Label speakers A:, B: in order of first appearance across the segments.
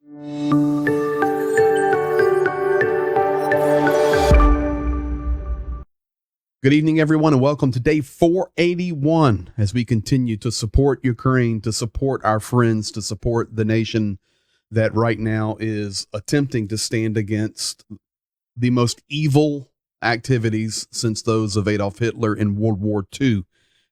A: Good evening, everyone, and welcome to day 481 as we continue to support Ukraine, to support our friends, to support the nation that right now is attempting to stand against the most evil activities since those of Adolf Hitler in World War II.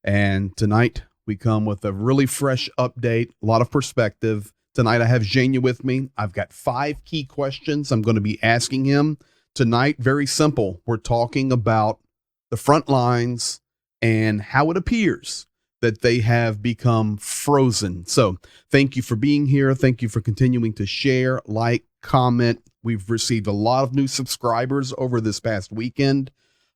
A: And tonight we come with a really fresh update, a lot of perspective. Tonight I have Zhenya with me. I've got 5 key questions I'm going to be asking him tonight. Very simple. We're talking about the front lines and how it appears that they have become frozen. So thank you for being here. Thank you for continuing to share, like, comment. We've received a lot of new subscribers over this past weekend.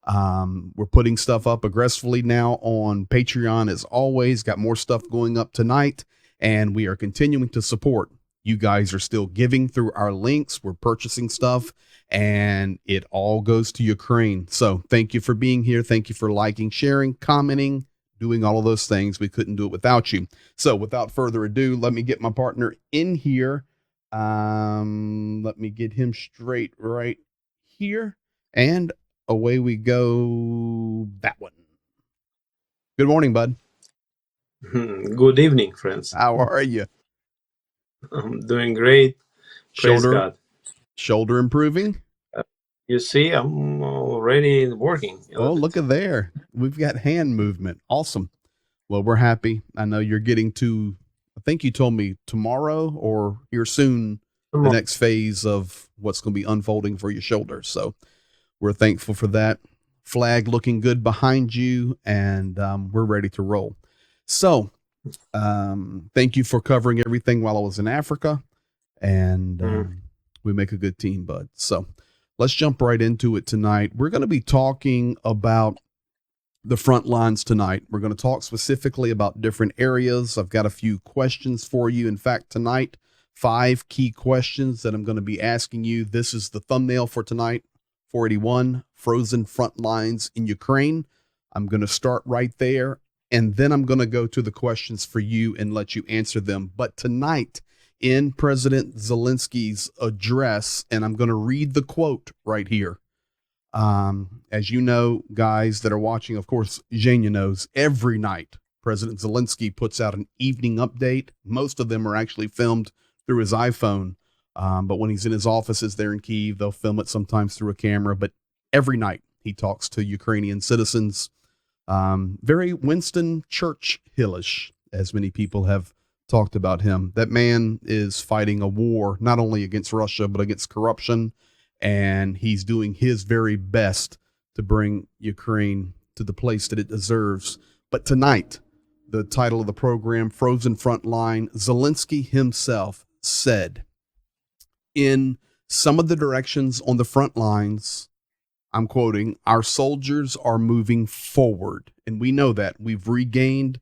A: We're putting stuff up aggressively now on Patreon as always. Got more stuff going up tonight, and we are continuing to support. You guys are still giving through our links. We're purchasing stuff, and it all goes to Ukraine. So thank you for being here. Thank you for liking, sharing, commenting, doing all of those things. We couldn't do it without you. So without further ado, let me get my partner in here. Let me get him straight right here, and away we go. That one. Good morning, bud.
B: Good evening, friends.
A: How are you?
B: I'm doing great. Praise God.
A: Shoulder improving?
B: You see, I'm already working.
A: Oh, look at there. We've got hand movement. Awesome. Well, we're happy. I know you're getting to, I think you told me tomorrow or here soon, the next phase of what's going to be unfolding for your shoulder. So we're thankful for that. Flag looking good behind you, and we're ready to roll. So thank you for covering everything while I was in Africa, and we make a good team, bud. So let's jump right into it tonight. We're going to be talking about the front lines tonight. We're going to talk specifically about different areas. I've got a few questions for you. In fact, tonight, 5 key questions that I'm going to be asking you. This is the thumbnail for tonight, 481, Frozen Front Lines in Ukraine. I'm going to start right there, and then I'm going to go to the questions for you and let you answer them. But tonight, in President Zelensky's address, and I'm going to read the quote right here. As you know, guys that are watching, of course, Zhenya knows, every night President Zelensky puts out an evening update. Most of them are actually filmed through his iPhone. But when he's in his offices there in Kyiv, they'll film it sometimes through a camera. But every night he talks to Ukrainian citizens. Very Winston Churchill-ish, as many people have talked about him. That man is fighting a war not only against Russia, but against corruption. And he's doing his very best to bring Ukraine to the place that it deserves. But tonight, the title of the program, Frozen Frontline, Zelensky himself said, in some of the directions on the front lines, I'm quoting, our soldiers are moving forward. And we know that. We've regained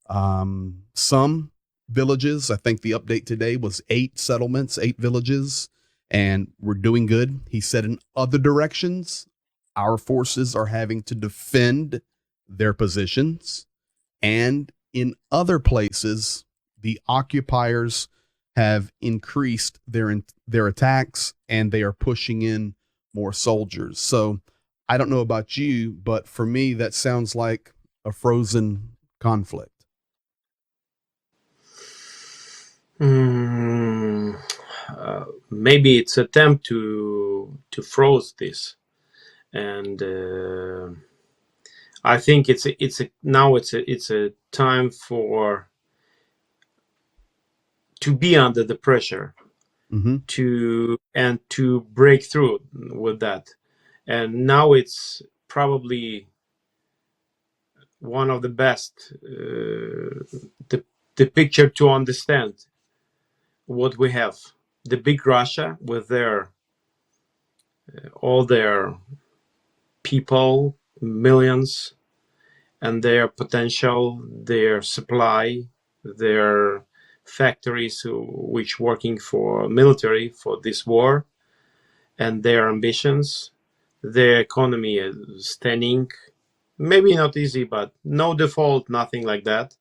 A: some villages. I think the update today was 8 settlements, 8 villages, and we're doing good. He said in other directions, our forces are having to defend their positions. And in other places, the occupiers have increased their attacks, and they are pushing in more soldiers. So I don't know about you, but for me, that sounds like a frozen conflict.
B: Maybe it's attempt to froze this, and I think it's a time for to be under the pressure, to break through with that. And now it's probably one of the best the picture to understand what we have. The big Russia with their all their people, millions, and their potential, their supply, their factories which working for military for this war, and their ambitions. Their economy is standing, maybe not easy, but no default, nothing like that.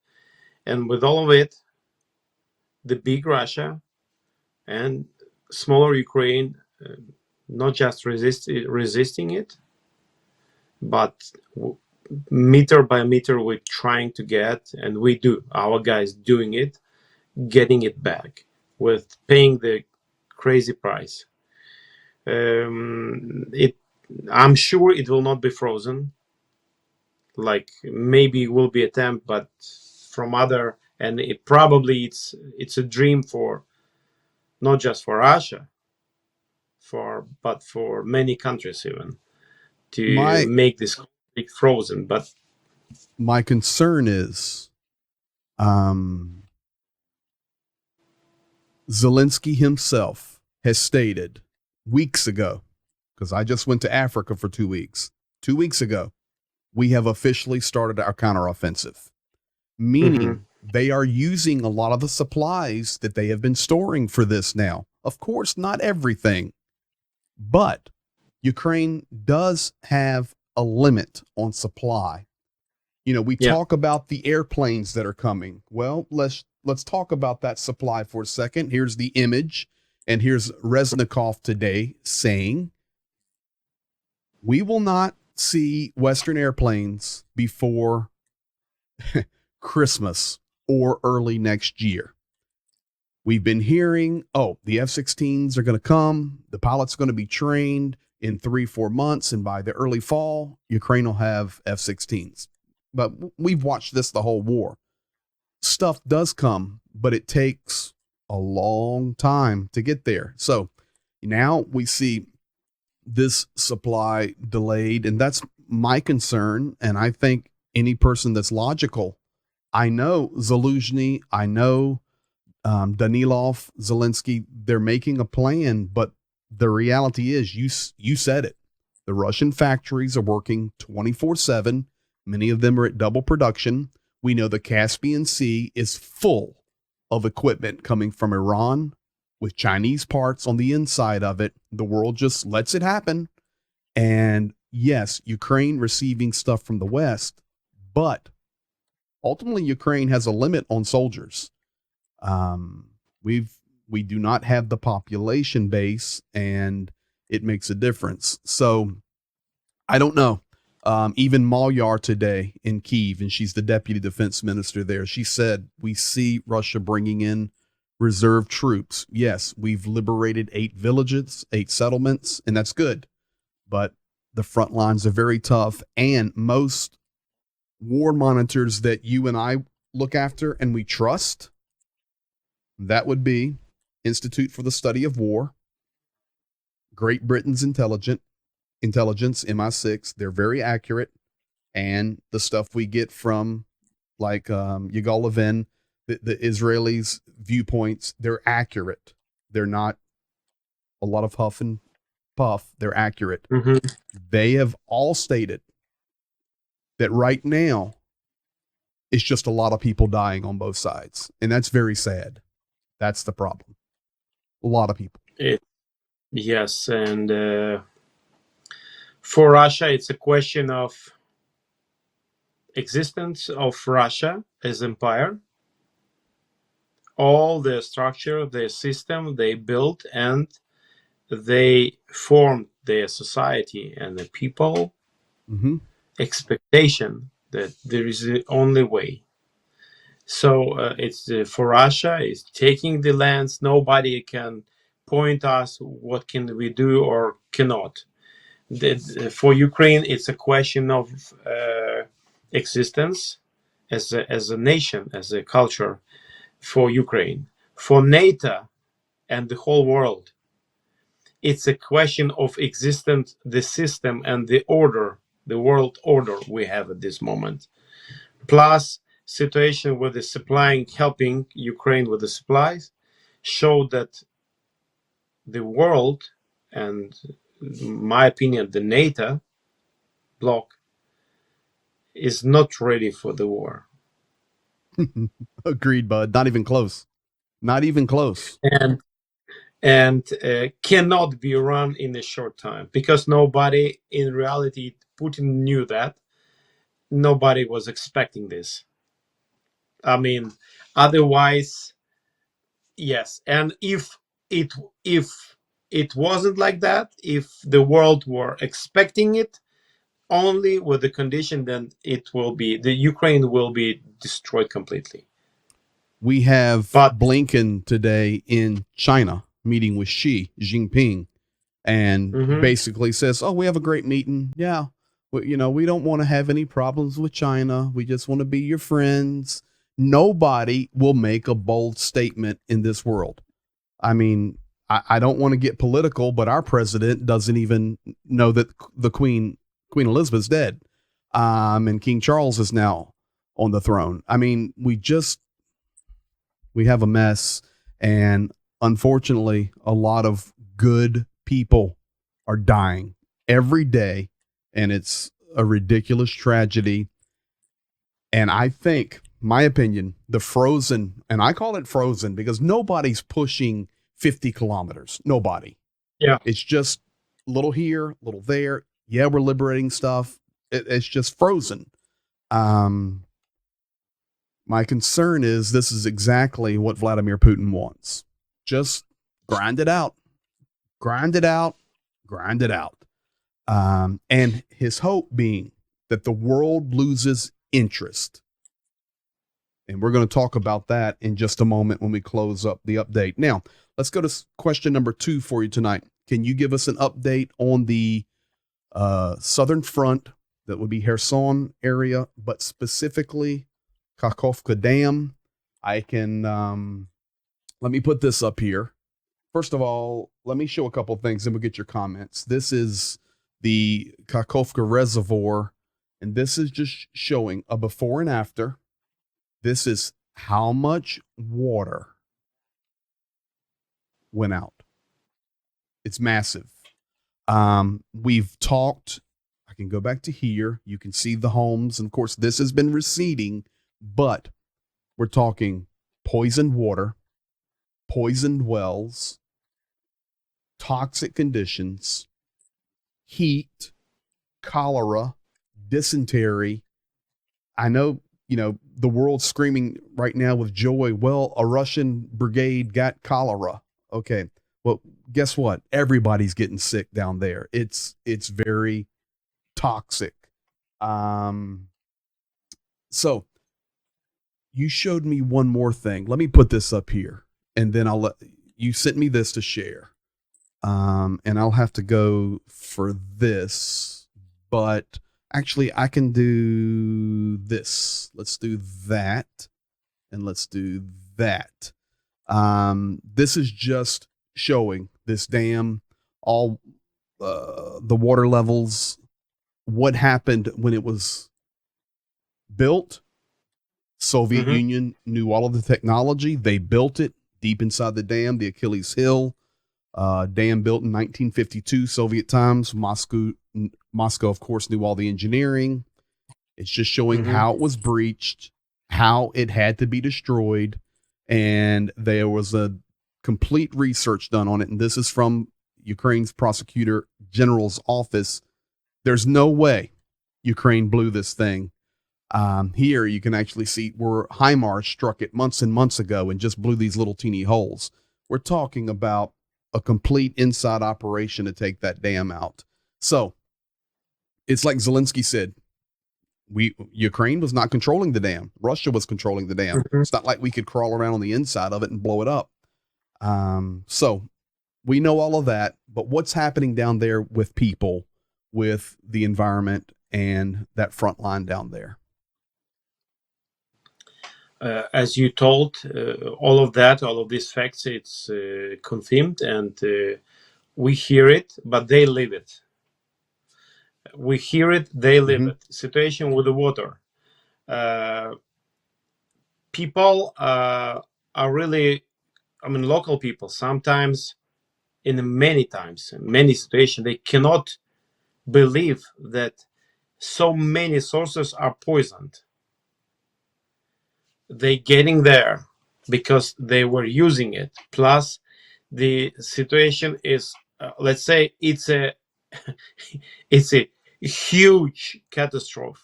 B: And with all of it, the big Russia and smaller Ukraine, not just resisting it, but meter by meter we're trying to get, and our guys doing it, getting it back with paying the crazy price. I'm sure it will not be frozen. Like maybe it will be attempt, but from other, and it's a dream for not just for Russia, but for many countries even, to
A: My
B: make this conflict frozen. But
A: my concern is Zelensky himself has stated weeks ago, because I just went to Africa for 2 weeks. 2 weeks ago, we have officially started our counteroffensive, meaning they are using a lot of the supplies that they have been storing for this now. Of course, not everything, but Ukraine does have a limit on supply. We
B: yeah,
A: talk about the airplanes that are coming. Well, let's talk about that supply for a second. Here's the image, and here's Reznikov today saying, we will not see Western airplanes before Christmas or early next year. We've been hearing, the F-16s are going to come. The pilots are going to be trained in 3-4 months. And by the early fall, Ukraine will have F-16s. But we've watched this the whole war. Stuff does come, but it takes a long time to get there. So now we see this supply delayed, and that's my concern. And I think any person that's logical, I know Zaluzhny, I know Danilov, Zelensky, they're making a plan, but the reality is, you said it. The Russian factories are working 24/7. Many of them are at double production. We know the Caspian Sea is full of equipment coming from Iran with Chinese parts on the inside of it. The world just lets it happen. And yes, Ukraine receiving stuff from the West, but ultimately Ukraine has a limit on soldiers. We do not have the population base, and it makes a difference. So I don't know. Even Malyar today in Kyiv, and she's the deputy defense minister there, she said, we see Russia bringing in reserve troops. Yes, we've liberated 8 villages, 8 settlements, and that's good. But the front lines are very tough, and most war monitors that you and I look after and we trust, that would be Institute for the Study of War, Great Britain's intelligence, MI6. They're very accurate. And the stuff we get from like Yigal Levin, the Israelis' viewpoints, they're accurate. They're not a lot of huff and puff. They're accurate. They have all stated that right now it's just a lot of people dying on both sides. And that's very sad. That's the problem. A lot of people.
B: Yes, and for Russia, it's a question of existence of Russia as empire, all the structure, the system they built, and they formed their society and the people expectation that there is the only way. So it's for Russia is taking the lands. Nobody can point us what can we do or cannot. For Ukraine, it's a question of existence as a nation, as a culture. For Ukraine, for NATO and the whole world, it's a question of existence, the system and the order, the world order we have at this moment. Plus, situation with the supplying, helping Ukraine with the supplies, show that the world, and in my opinion, the NATO bloc is not ready for the war.
A: Agreed, bud. Not even close. Not even close.
B: And cannot be run in a short time, because nobody, in reality, Putin knew that. Nobody was expecting this. I mean, otherwise, yes. And if it if it wasn't like that, if the world were expecting it, only with the condition that the Ukraine will be destroyed completely.
A: We have
B: But
A: Blinken today in China meeting with Xi Jinping, and basically says, "Oh, we have a great meeting. Yeah, we don't want to have any problems with China. We just want to be your friends." Nobody will make a bold statement in this world. I mean, I don't want to get political, but our president doesn't even know that the Queen Elizabeth's dead, and King Charles is now on the throne. I mean, we have a mess, and unfortunately, a lot of good people are dying every day, and it's a ridiculous tragedy. And I think, my opinion, the frozen, and I call it frozen because nobody's pushing 50 kilometers. Nobody.
B: yeah,
A: It's just little here, little there. Yeah, we're liberating stuff. It's just frozen. My concern is this is exactly what Vladimir Putin wants. Just grind it out, grind it out, grind it out. And his hope being that the world loses interest. And we're going to talk about that in just a moment when we close up the update. Now, let's go to question number 2 for you tonight. Can you give us an update on the southern front? That would be Kherson area, but specifically Kakhovka Dam. I can, let me put this up here. First of all, let me show a couple things and we'll get your comments. This is the Kakhovka Reservoir, and this is just showing a before and after. This is how much water went out. It's massive. We've talked, I can go back to here. You can see the homes. And of course, this has been receding, but we're talking poisoned water, poisoned wells, toxic conditions, heat, cholera, dysentery. I know, the world's screaming right now with joy. Well, a Russian brigade got cholera. Okay. Well, guess what? Everybody's getting sick down there. It's very toxic. So you showed me one more thing. Let me put this up here, and then you sent me this to share. And I'll have to go for this, but actually I can do this. Let's do that. And let's do that. This is just showing this dam, all the water levels, what happened when it was built. Soviet Union knew all of the technology. They built it deep inside the dam, the Achilles Hill. Dam built in 1952, Soviet times. Moscow, of course, knew all the engineering. It's just showing how it was breached, how it had to be destroyed, and there was a complete research done on it. And this is from Ukraine's prosecutor general's office. There's no way Ukraine blew this thing. Here you can actually see where HIMARS struck it months and months ago and just blew these little teeny holes. We're talking about a complete inside operation to take that dam out. So it's like Zelensky said, Ukraine was not controlling the dam. Russia was controlling the dam. It's not like we could crawl around on the inside of it and blow it up. So we know all of that, but what's happening down there with people, with the environment, and that front line down there?
B: As you told, all of these facts, it's confirmed, and we hear it, but they live it. We hear it, they live it. Situation with the water. People are really, local people, sometimes, many situations, they cannot believe that so many sources are poisoned. They getting there because they were using it. Plus, the situation is, let's say, it's a it's a huge catastrophe.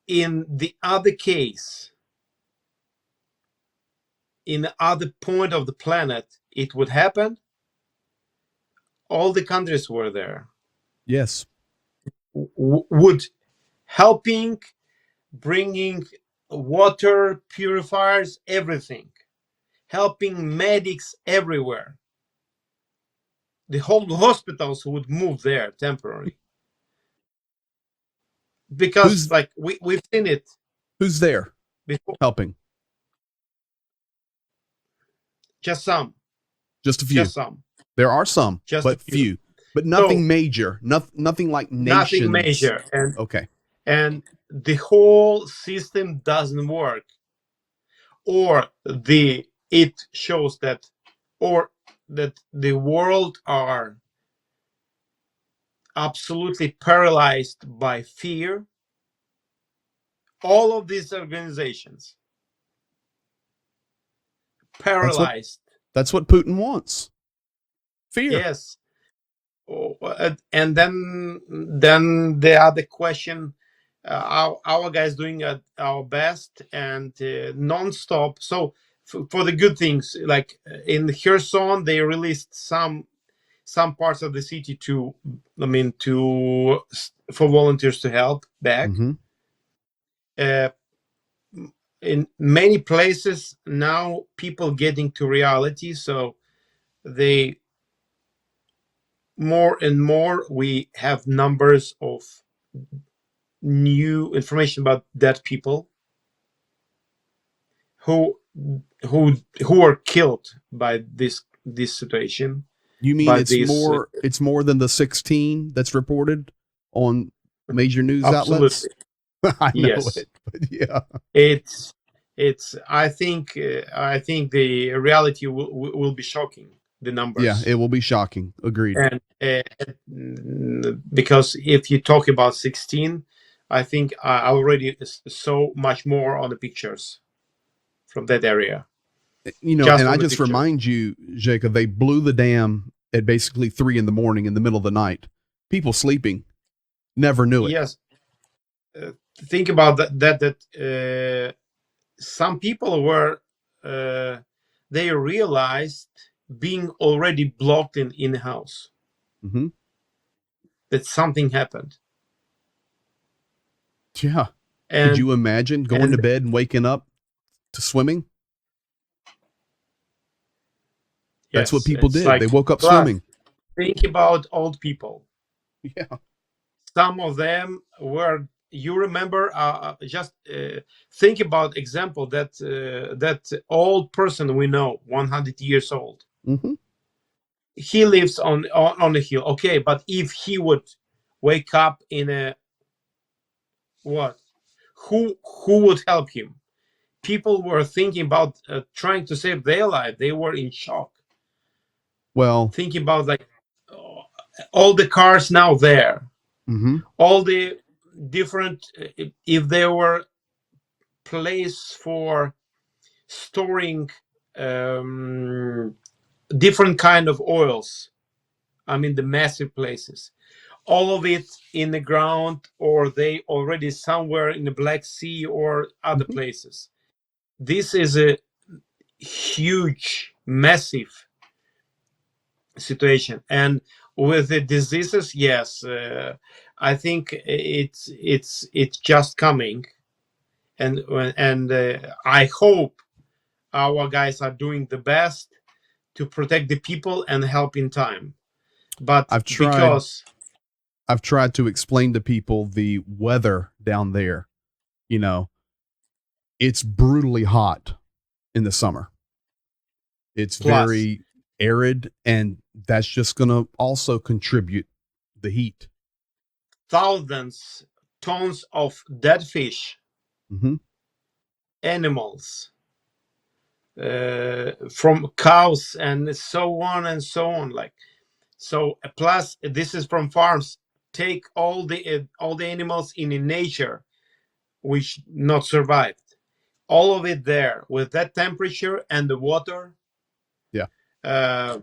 B: In the other case, in other point of the planet it would happen, all the countries were there.
A: Yes.
B: Would helping, bringing water purifiers, everything, helping medics everywhere. The whole hospitals would move there temporarily, because
A: Who's
B: like we've seen it
A: who's there
B: before.
A: helping?
B: Just some,
A: Just a few.
B: just some,
A: There are some,
B: just a
A: but
B: few.
A: few. But
B: So
A: nothing major. Nothing like
B: nothing
A: nations.
B: major, and
A: Okay.
B: the whole system doesn't work, or it shows that, or that the world are absolutely paralyzed by fear. All of these organizations
A: That's what
B: paralyzed.
A: that's what Putin wants. Fear.
B: Yes. And then the other question, our guys doing our best and non-stop. So for the good things, like in Kherson, they released some parts of the city to, for volunteers to help back.
A: Mm-hmm.
B: In many places now, people getting to reality, so they more and more we have numbers of new information about dead people who are killed by this situation.
A: You mean
B: By
A: it's
B: this,
A: more than the 16 that's reported on major news outlets?
B: absolutely,
A: I know
B: yes.
A: it, but yeah.
B: It's I think the reality will be shocking, the
A: Yeah,
B: numbers.
A: it will be shocking. Agreed.
B: And because if you talk about 16, I think I already saw much more on the pictures from that area. Just
A: And I
B: from the
A: just
B: picture.
A: remind you, Jacob, they blew the dam at basically 3 a.m. in the middle of the night. People sleeping never knew it.
B: Yes. Think about that some people were they realized being already blocked in the house,
A: Mm-hmm.
B: that something happened.
A: Yeah. Could
B: And
A: you imagine going to
B: and
A: bed and waking up to swimming? That's what
B: yes,
A: people
B: it's
A: did. They
B: like,
A: woke up
B: plus
A: swimming.
B: think about old people.
A: Yeah.
B: Some of them were, you remember, just think about example that old person we know, 100 years old.
A: Mm-hmm.
B: He lives on a hill, okay, but if he would wake up in a, what, who would help him? People were thinking about trying to save their life. They were in shock,
A: Well,
B: thinking about like, oh, all the cars now there,
A: mm-hmm.
B: all the different, if there were place for storing um, different kind of oils, the massive places, all of it in the ground, or they already somewhere in the Black Sea or other
A: Mm-hmm.
B: places. This is a huge, massive situation. And with the diseases, yes, I think it's just coming. And I hope our guys are doing the best to protect the people and help in time. But
A: I've tried
B: because
A: I've tried to explain to people the weather down there. You know, it's brutally hot in the summer. It's
B: plus
A: very arid, and that's just going to also contribute the heat.
B: thousands tons of dead fish,
A: Mm-hmm.
B: animals, from cows and so on and so on, like, so plus this is from farms, take all the animals in nature which not survived, all of it there with that temperature and the water.
A: Yeah.
B: uh,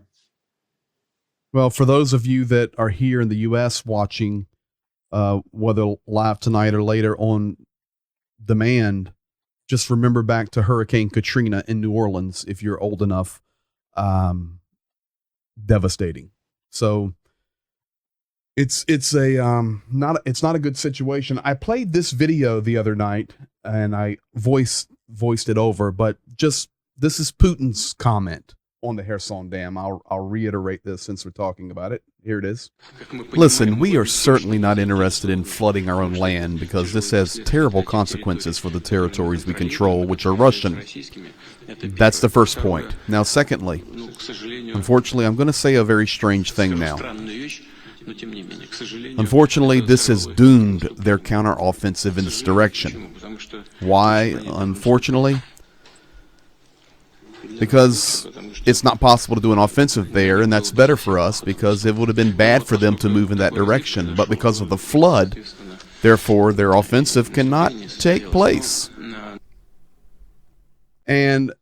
A: Well, for those of you that are here in the U.S. watching, whether live tonight or later on demand, just remember back to Hurricane Katrina in New Orleans, if you're old enough. Devastating. So it's not a good situation. I played this video the other night and I voiced it over, but just this is Putin's comment on the Kherson Dam. I'll reiterate this since we're talking about it. Here it is. Listen, we are certainly not interested in flooding our own land because this has terrible consequences for the territories we control, which are Russian. That's the first point. Now, secondly, unfortunately, I'm going to say a very strange thing now. Unfortunately, this has doomed their counteroffensive in this direction. Why, unfortunately? Because it's not possible to do an offensive there, and that's better for us because it would have been bad for them to move in that direction. But because of the flood, therefore, their offensive cannot take place. And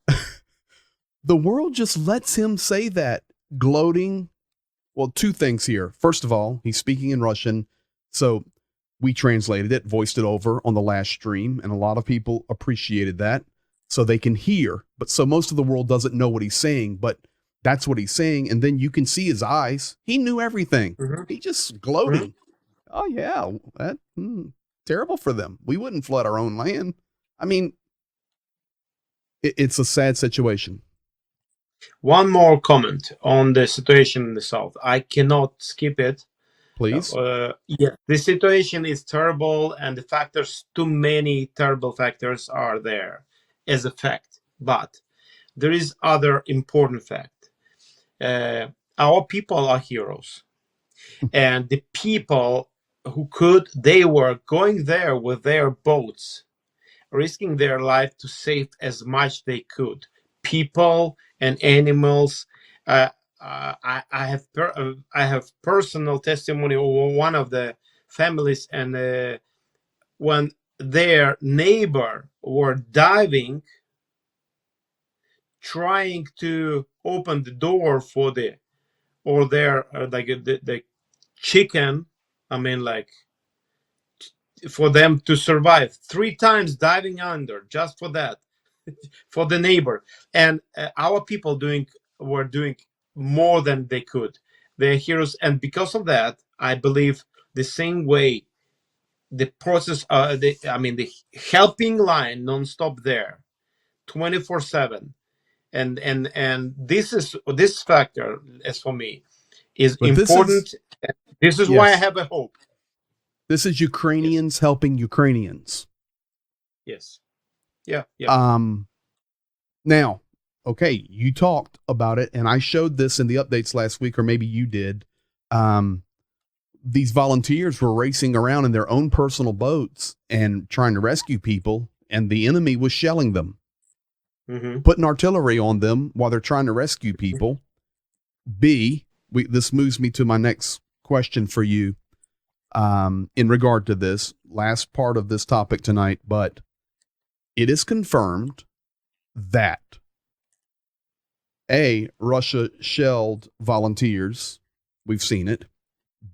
A: the world just lets him say that, gloating. Well, two things here. First of all, he's speaking in Russian, so we translated it, voiced it over on the last stream, and a lot of people appreciated that, so they can hear. But so most of the world doesn't know what he's saying, but that's what he's saying, and then you can see his eyes. He knew everything.
B: Mm-hmm.
A: He just gloating.
B: Mm-hmm.
A: Oh, yeah, that terrible for them. We wouldn't flood our own land. I mean, it's a sad situation.
B: One more comment on the situation in the south. I cannot skip it.
A: Please.
B: Yeah, the situation is terrible, and the factors, too many terrible factors are there as a fact. But there is other important fact. Our people are heroes, and the people who could, they were going there with their boats, risking their life to save as much they could, people and animals. I have personal testimony of one of the families, and when their neighbor were diving, trying to open the door for their the chicken. I mean, like, for them to survive, 3 times diving under just for that, for the neighbor. And our people were doing more than they could. They're heroes, and because of that, I believe the same way the process, the helping line non-stop there, 24/7, and this factor, as for me, is
A: But
B: important. This is why I
A: yes,
B: have a hope.
A: this is Ukrainians helping Ukrainians.
B: Yes. Yeah.
A: Now, okay, you talked about it, and I showed this in the updates last week, or maybe you did. These volunteers were racing around in their own personal boats and trying to rescue people, and the enemy was shelling them, putting artillery on them while they're trying to rescue people. This moves me to my next question for you in regard to this last part of this topic tonight, but it is confirmed that A, Russia shelled volunteers. We've seen it.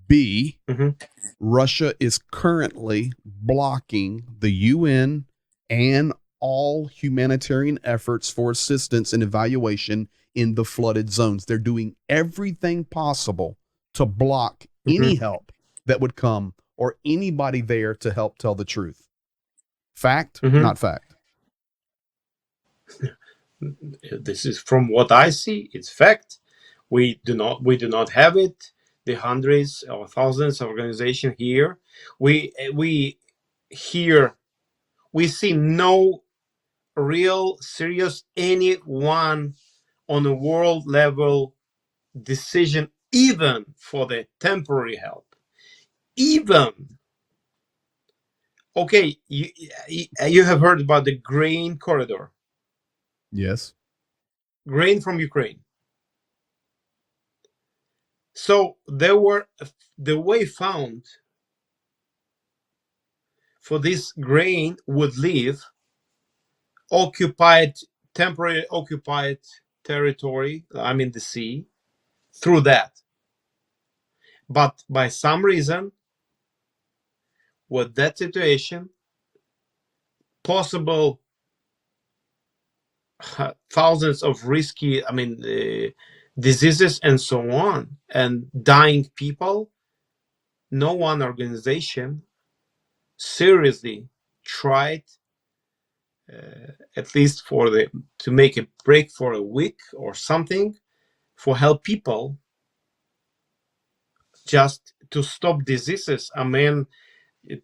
A: B, Russia is currently blocking the UN and all humanitarian efforts for assistance and evaluation in the flooded zones. They're doing everything possible to block any help that would come or anybody there to help tell the truth. Fact, not fact.
B: This is from what I see. It's fact. We do not have it. The hundreds or thousands of organizations here. We see no real serious anyone on a world level decision, even for the temporary help. Even, okay, you have heard about the grain corridor.
A: Yes.
B: Grain from Ukraine. So there were the way found for this grain would leave temporary occupied territory, I mean the sea, through that. But by some reason, with that situation, possible thousands of risky, diseases and so on, and dying people. No one organization seriously tried, at least to make a break for a week or something, for help people just to stop diseases.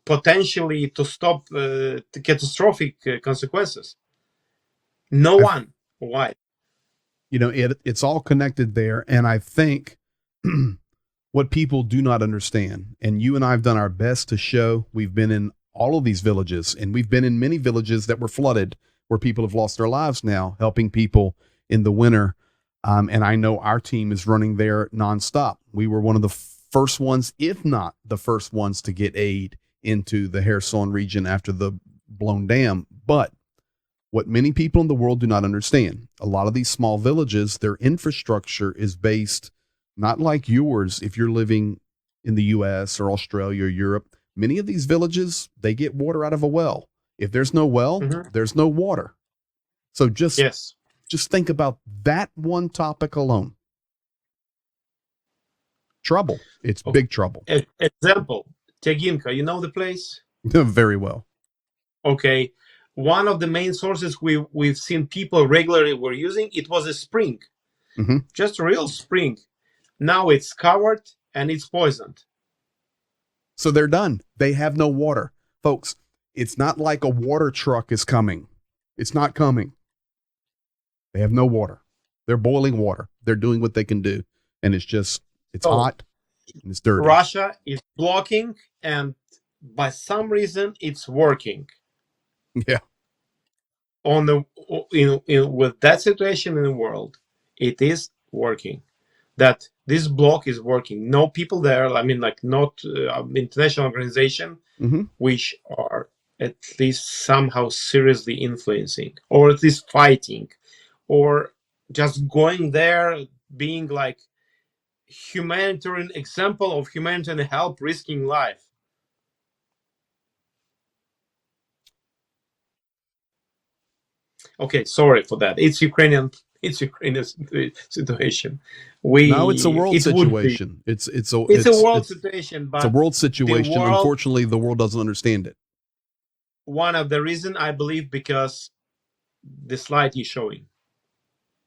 B: Potentially to stop the catastrophic consequences. No one. Why?
A: It's all connected there. And I think what people do not understand, and you and I have done our best to show, we've been in all of these villages, and we've been in many villages that were flooded where people have lost their lives now, helping people in the winter. And I know our team is running there nonstop. We were one of the first ones, if not the first ones, to get aid into the Kherson region after the blown dam. But what many people in the world do not understand, a lot of these small villages, their infrastructure is based not like yours if you're living in the US or Australia or Europe. Many of these villages, they get water out of a well. If there's no well, there's no water. So just think about that one topic alone. Trouble. It's big trouble.
B: Example, Teginka, you know the place?
A: Very well.
B: Okay. One of the main sources we've seen people regularly were using, it was a spring. Just a real spring. Now it's covered and it's poisoned.
A: So they're done. They have no water. Folks, it's not like a water truck is coming. It's not coming. They have no water. They're boiling water. They're doing what they can do. And it's hot and it's dirty.
B: Russia is blocking, and by some reason it's working.
A: Yeah.
B: With that situation in the world, it is working. That this block is working. No people there. Not international organization, which are at least somehow seriously influencing, or at least fighting, or just going there, being like humanitarian example of humanitarian help, risking life. Okay, sorry for that. It's Ukrainian situation.
A: No, it's a world situation. It's a
B: world situation, but
A: it's a world situation. Unfortunately, the world doesn't understand it.
B: One of the reasons, I believe, because the slide is showing.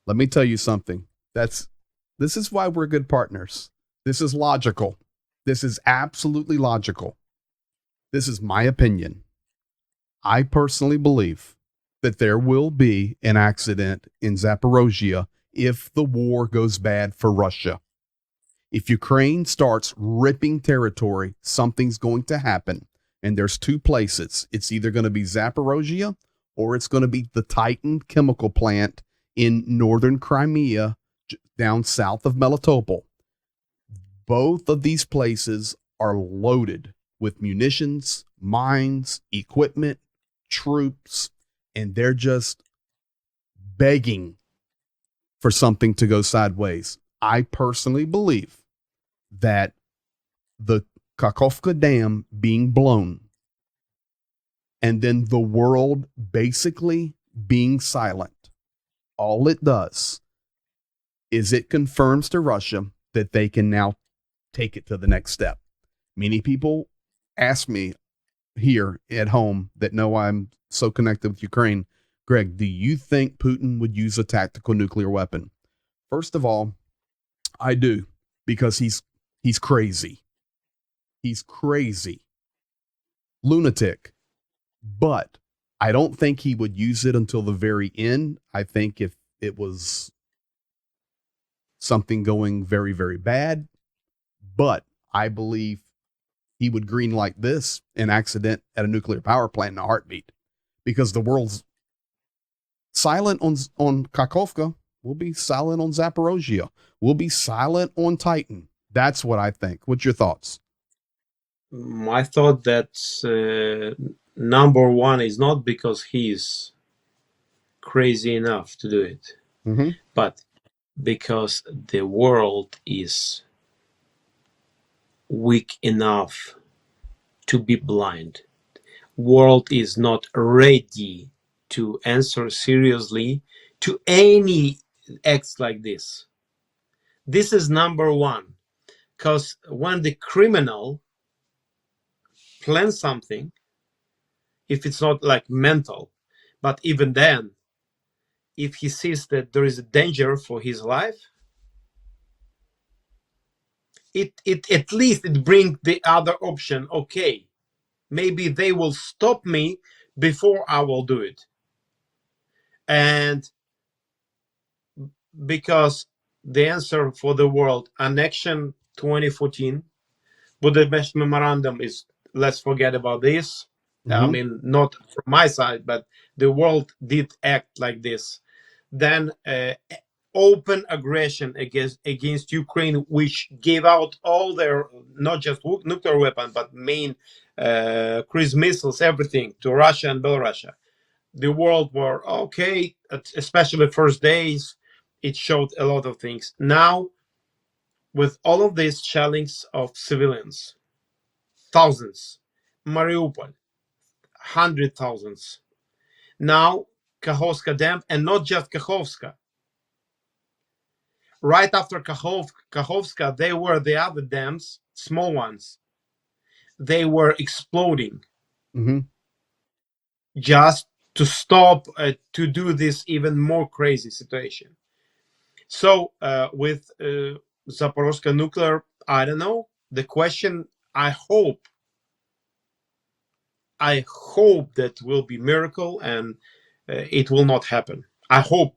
A: Let me tell you something. This is why we're good partners. This is logical. This is absolutely logical. This is my opinion. I personally believe that there will be an accident in Zaporozhye if the war goes bad for Russia. If Ukraine starts ripping territory, something's going to happen. And there's two places. It's either going to be Zaporozhye or it's going to be the Titan chemical plant in northern Crimea, down south of Melitopol. Both of these places are loaded with munitions, mines, equipment, troops, and they're just begging for something to go sideways. I personally believe that the Kakhovka Dam being blown and then the world basically being silent, all it does is it confirms to Russia that they can now take it to the next step. Many people ask me here at home that know I'm so connected with Ukraine, Greg, do you think Putin would use a tactical nuclear weapon? First of all, I do, because he's crazy. He's crazy. Lunatic. But I don't think he would use it until the very end. I think if it was something going very, very bad, but I believe he would greenlight this an accident at a nuclear power plant in a heartbeat, because the world's silent on Kakhovka. We'll be silent on Zaporozhye. We'll be silent on Titan. That's what I think. What's your thoughts?
B: My thought that number one is not because he's crazy enough to do it, but because the world is weak enough to be blind. World is not ready to answer seriously to any acts like this. This is number one, because when the criminal plans something, if it's not like mental, but even then, if he sees that there is a danger for his life, it at least it brings the other option. Okay, maybe they will stop me before I will do it. And because the answer for the world annexion 2014 Budapest memorandum is, let's forget about this. I mean, not from my side, but the world did act like this. Then open aggression against Ukraine, which gave out all their not just nuclear weapon, but main cruise missiles, everything to Russia and Belarus. The world were okay, especially first days. It showed a lot of things. Now, with all of these shellings of civilians, thousands, Mariupol, hundred thousands. Now, Kakhovka Dam, and not just Kakhovka. Right after Kakhovka, there were the other dams, small ones. They were exploding just to stop, to do this even more crazy situation. So with Zaporozhye nuclear, I don't know. The question, I hope that will be miracle and it will not happen. I hope.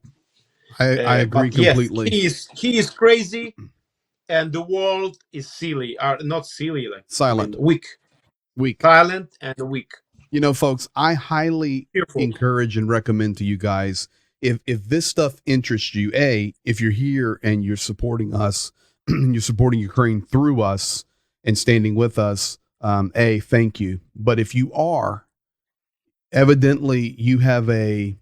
A: I agree
B: But yes,
A: completely.
B: he is crazy, and the world is silly. Not silly, like
A: Silent.
B: I mean, weak, silent, and weak.
A: You know, folks, I highly encourage and recommend to you guys, if this stuff interests you, if you're here and you're supporting us, you're supporting Ukraine through us and standing with us, thank you. But if you are, evidently you have a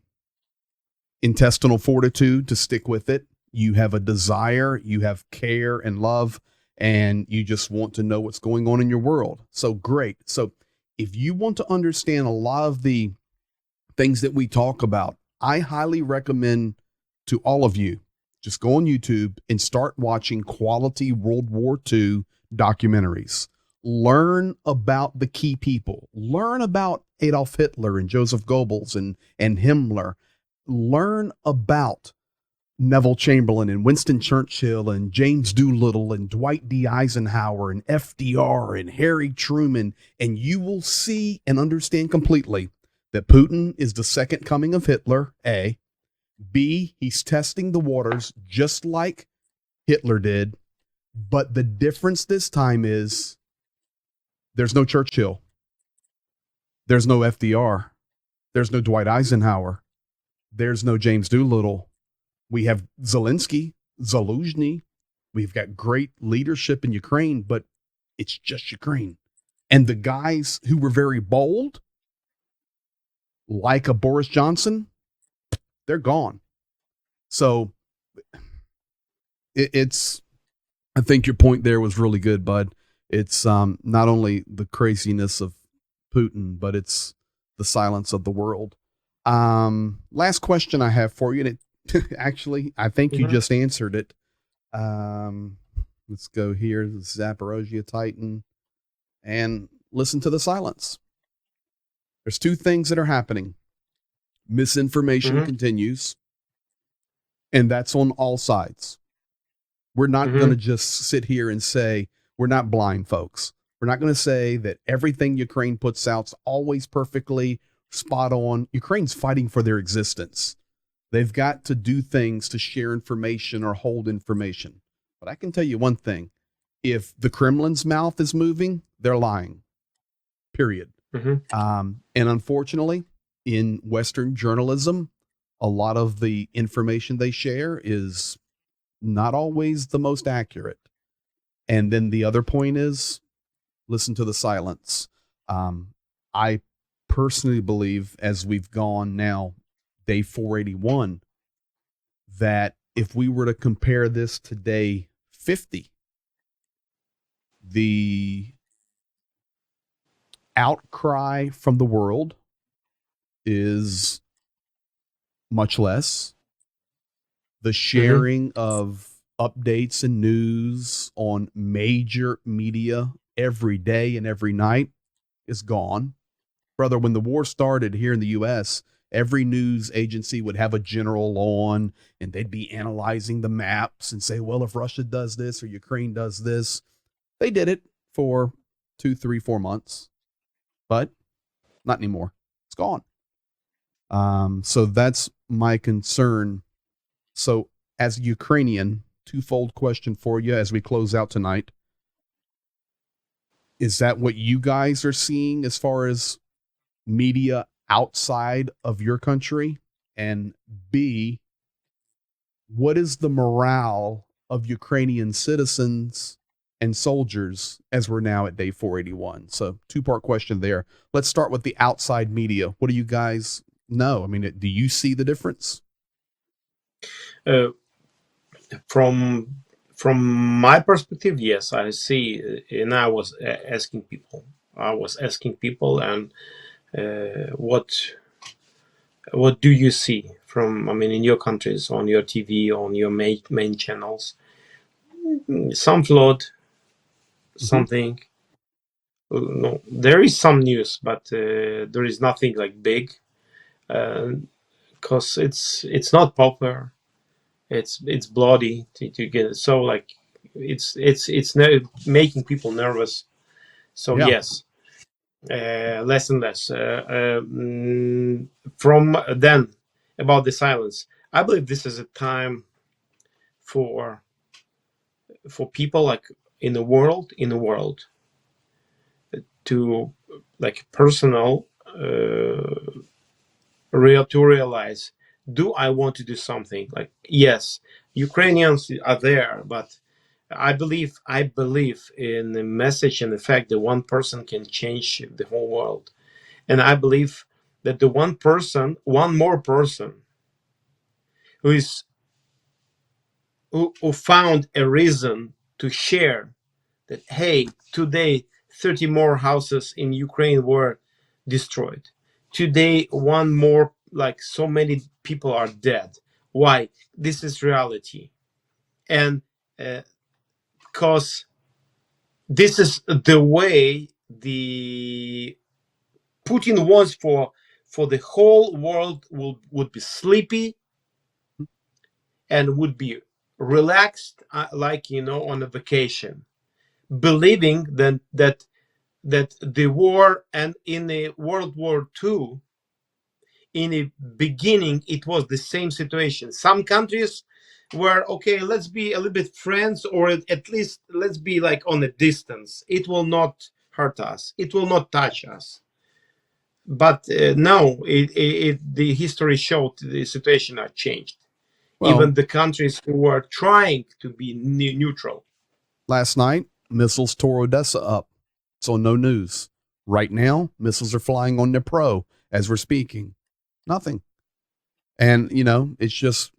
A: intestinal fortitude to stick with it. You have a desire, you have care and love, and you just want to know what's going on in your world. So great. So if you want to understand a lot of the things that we talk about, I highly recommend to all of you, just go on YouTube and start watching quality World War II documentaries. Learn about the key people. Learn about Adolf Hitler and Joseph Goebbels and Himmler. Learn about Neville Chamberlain and Winston Churchill and James Doolittle and Dwight D. Eisenhower and FDR and Harry Truman, and you will see and understand completely that Putin is the second coming of Hitler, A. B, he's testing the waters just like Hitler did, but the difference this time is there's no Churchill, there's no FDR, there's no Dwight Eisenhower, there's no James Doolittle. We have Zaluzhny. We've got great leadership in Ukraine, but it's just Ukraine. And the guys who were very bold, like a Boris Johnson, they're gone. So it's, I think your point there was really good, bud. It's not only the craziness of Putin, but it's the silence of the world. Last question I have for you, and actually, I think you just answered it. Let's go here, the Zaporozhye Titan, and listen to the silence. There's two things that are happening. Misinformation continues, and that's on all sides. We're not going to just sit here and say, we're not blind, folks. We're not going to say that everything Ukraine puts out's always perfectly spot on. Ukraine's fighting for their existence. They've got to do things to share information or hold information. But I can tell you one thing. If the Kremlin's mouth is moving, they're lying. Period. And unfortunately, in Western journalism, a lot of the information they share is not always the most accurate. And then the other point is, listen to the silence. I personally believe, as we've gone now, day 481, that if we were to compare this to day 50, the outcry from the world is much less. the
B: Hmm.
A: sharing of updates and news on major media every day and every night is gone. Brother, when the war started here in the US, every news agency would have a general on and they'd be analyzing the maps and say, well, if Russia does this or Ukraine does this, they did it for 2, 3, 4 months, but not anymore. It's gone. So that's my concern. So, as a Ukrainian, twofold question for you as we close out tonight. Is that what you guys are seeing as far as media outside of your country? And B, what is the morale of Ukrainian citizens and soldiers as we're now at day 481? So, two-part question there. Let's start with the outside media. What do you guys know? I mean, do you see the difference?
B: Uh, from my perspective, yes, I see, and I was asking people. And what do you see from? I mean, in your countries, on your TV, on your main channels, some flood,
A: Mm-hmm.
B: something. No, there is some news, but there is nothing like big, because it's not popular. It's bloody to get it. So like making people nervous. So
A: Yeah.
B: yes, less and less. From then, about the silence, I believe this is a time for people like in the world to like personal, to realize, do I want to do something? Like, yes, Ukrainians are there, but I believe in the message and the fact that one person can change the whole world. And I believe that the one more person who is who found a reason to share that, hey, today 30 more houses in Ukraine were destroyed. Today, one more, like so many people are dead. Why? This is reality. And because this is the way the Putin wants for the whole world would be sleepy and would be relaxed, like on a vacation, believing that the war, and in the World War II, in the beginning it was the same situation. Some countries were okay, let's be a little bit friends, or at least let's be like on a distance. It will not hurt us, it will not touch us. But no, the history showed the situation had changed.
A: Well,
B: Even the countries who were trying to be neutral.
A: last night, missiles tore Odessa up. So no news. Right now, missiles are flying on Dnipro as we're speaking. Nothing. And, it's just,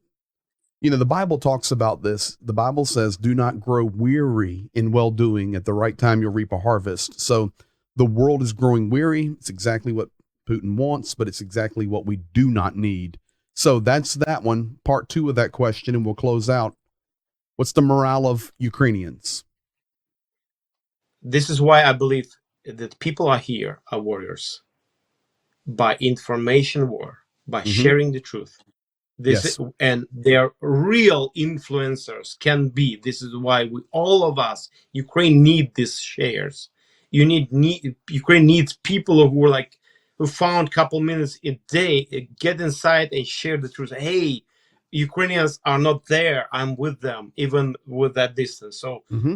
A: the Bible talks about this. The Bible says, do not grow weary in well doing. At the right time, you'll reap a harvest. So the world is growing weary. It's exactly what Putin wants, but it's exactly what we do not need. So that's that one, part two of that question, and we'll close out. What's the morale of Ukrainians?
B: This is why I believe that people are here are warriors, by information war, by
A: Mm-hmm.
B: sharing the truth. This,
A: Yes.
B: and their real influencers can be. This is why all of us, Ukraine, need these shares. Ukraine needs people who are like, who found couple minutes a day, get inside and share the truth. Hey, Ukrainians are not there. I'm with them, even with that distance. So
A: Mm-hmm.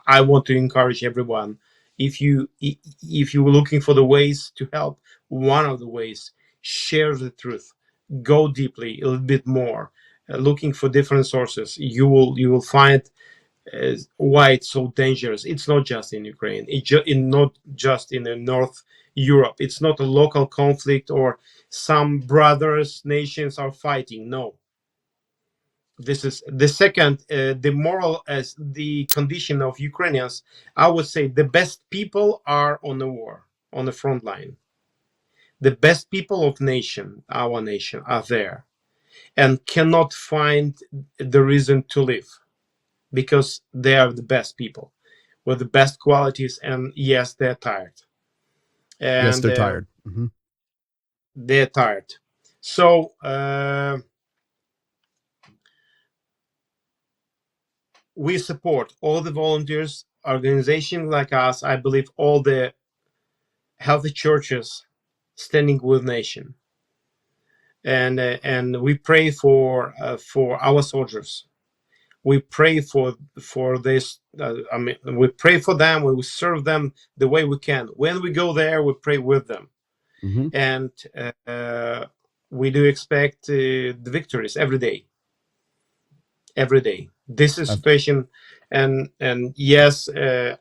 B: I want to encourage everyone. If you're looking for the ways to help, one of the ways, share the truth, go deeply a little bit more, looking for different sources. You will find why it's so dangerous. It's not just in Ukraine, not just in the North Europe. It's not a local conflict or some brothers nations are fighting. No, this is the second, the moral as the condition of Ukrainians. I would say the best people are on the war, on the front line. The best people of our nation are there. and cannot find the reason to live, because they are the best people with the best qualities. And yes, they're tired.
A: Yes,
B: And
A: they're tired. Mm-hmm.
B: they're tired. So we support all the volunteers, organizations like us. I believe all the healthy churches standing with nation, and we pray for our soldiers. We pray for this. I mean, we pray for them. We serve them the way we can. When we go there, we pray with them,
A: Mm-hmm.
B: and we do expect the victories every day. Every day. This is situation, and yes,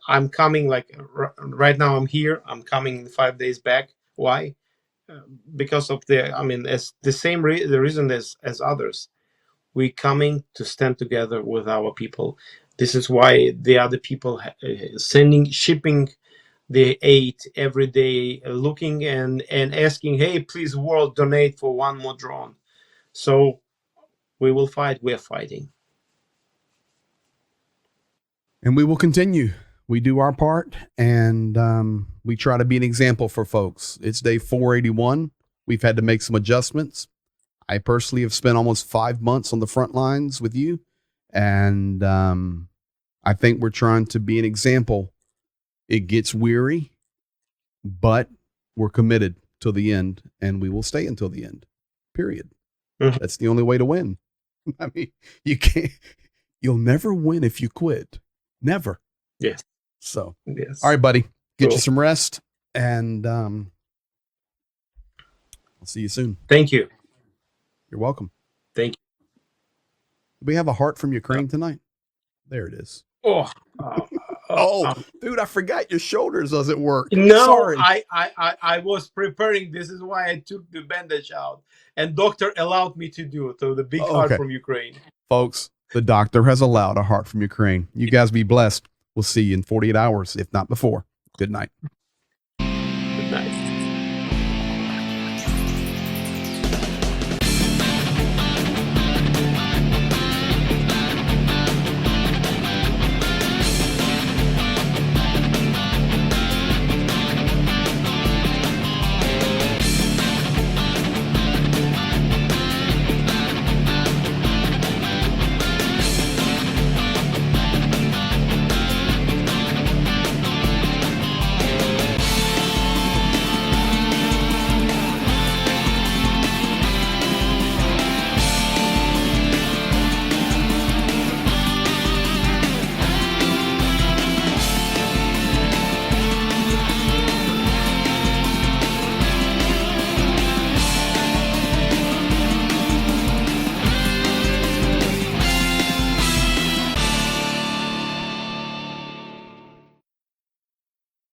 B: I'm coming. Like right now, I'm here. I'm coming 5 days back. Why? Because of the. I mean, as the same the reason as others. We coming to stand together with our people. This is why the other people shipping the aid every day, looking and asking, hey, please world donate for one more drone. So we will fight. We're fighting.
A: And we will continue. We do our part, and we try to be an example for folks. It's day 481. We've had to make some adjustments. I personally have spent almost 5 months on the front lines with you, and I think we're trying to be an example. It gets weary, but we're committed till the end, and we will stay until the end, period.
B: Mhm.
A: That's the only way to win. I mean, you'll never win if you quit. Never.
B: Yes.
A: So,
B: Yes.
A: all right, buddy, get
B: Cool.
A: you some rest, and I'll see you soon.
B: Thank you.
A: You're welcome.
B: Thank you.
A: We have a heart from Ukraine tonight. There it is.
B: Oh,
A: Dude, I forgot your shoulders doesn't work.
B: no,
A: Sorry.
B: I was preparing. This is why I took the bandage out, and doctor allowed me to do it. So the big heart from Ukraine.
A: Folks, the doctor has allowed a heart from Ukraine. You guys be blessed. We'll see you in 48 hours, if not before. Good night.